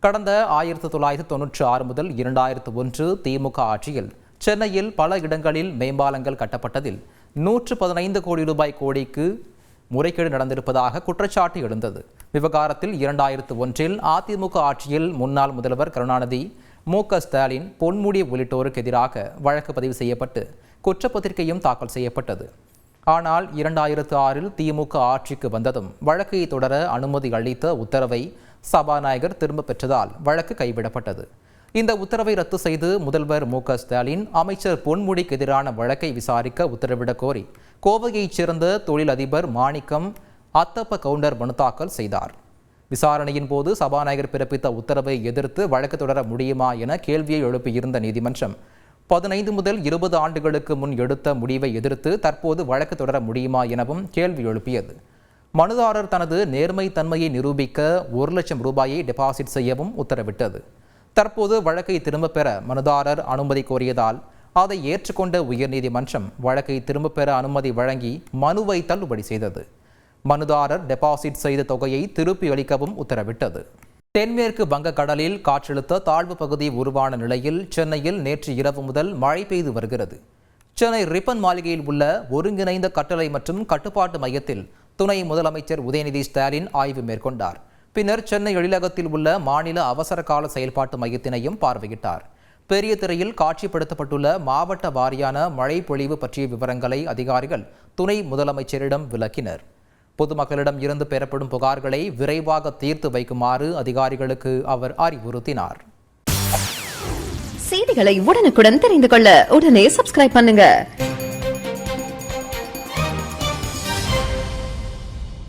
கடந்த 1996 முதல் 2001 திமுக ஆட்சியில் சென்னையில் பல இடங்களில் மேம்பாலங்கள் கட்டப்பட்டதில் 115 கோடி ரூபாய் கோடிக்கு முறைகேடு நடந்திருப்பதாக குற்றச்சாட்டு எழுந்தது. விவகாரத்தில் 2001 அதிமுக ஆட்சியில் முன்னாள் முதல்வர் கருணாநிதி, மு.க. ஸ்டாலின், பொன்முடி உள்ளிட்டோருக்கு எதிராக வழக்கு பதிவு செய்யப்பட்டு குற்றப்பத்திரிகையும் தாக்கல் செய்யப்பட்டது. ஆனால் 2006 திமுக ஆட்சிக்கு வந்ததும் வழக்கை தொடர அனுமதி அளித்த உத்தரவை சபாநாயகர் திரும்ப பெற்றதால் வழக்கு கைவிடப்பட்டது. இந்த உத்தரவை ரத்து செய்து முதல்வர் மு.க. ஸ்டாலின் அமைச்சர் பொன்முடிக்கு எதிரான வழக்கை விசாரிக்க உத்தரவிடக் கோரி கோவையைச் சேர்ந்த தொழிலதிபர் மாணிக்கம் அத்தப்ப கவுண்டர் மனு தாக்கல் செய்தார். விசாரணையின் போது சபாநாயகர் பிறப்பித்த உத்தரவை எதிர்த்து வழக்கு தொடர முடியுமா என கேள்வியை எழுப்பியிருந்த நீதிமன்றம் 15 முதல் 20 ஆண்டுகளுக்கு முன் எடுத்த முடிவை எதிர்த்து தற்போது வழக்கு தொடர முடியுமா எனவும் கேள்வி எழுப்பியது. மனுதாரர் தனது நேர்மை தன்மையை நிரூபிக்க 1 லட்சம் ரூபாயை டெபாசிட் செய்யவும் உத்தரவிட்டது. தற்போது வழக்கை திரும்பப் பெற மனுதாரர் அனுமதி கோரியதால் அதை ஏற்றுக்கொண்ட உயர்நீதிமன்றம் வழக்கை திரும்பப் பெற அனுமதி வழங்கி மனுவை தள்ளுபடி செய்தது. மனுதாரர் டெபாசிட் செய்த தொகையை திருப்பி அளிக்கவும் உத்தரவிட்டது. தென்மேற்கு வங்கக்கடலில் காற்றழுத்த தாழ்வு பகுதி உருவான நிலையில் சென்னையில் நேற்று இரவு முதல் மழை பெய்து வருகிறது. சென்னை ரிப்பன் மாளிகையில் உள்ள ஒருங்கிணைந்த கட்டளை மற்றும் கட்டுப்பாட்டு மையத்தில் துணை முதலமைச்சர் உதயநிதி ஸ்டாலின் ஆய்வு மேற்கொண்டார். பின்னர் சென்னை எழிலகத்தில் உள்ள மாநில அவசர கால செயல்பாட்டு மையத்தினையும் பார்வையிட்டார். பெரிய திரையில் காட்சிப்படுத்தப்பட்டுள்ள மாவட்ட வாரியான மழை பொழிவு பற்றிய விவரங்களை அதிகாரிகள் துணை முதலமைச்சரிடம் விளக்கினர். பொதுமக்களிடம் இருந்து பெறப்படும் புகார்களை விரைவாக தீர்த்து வைக்குமாறு அதிகாரிகளுக்கு அவர் அறிவுறுத்தினார். செய்திகளை உடனுக்குடன் தெரிந்து கொள்ள உடனே சப்ஸ்கிரைப் பண்ணுங்க.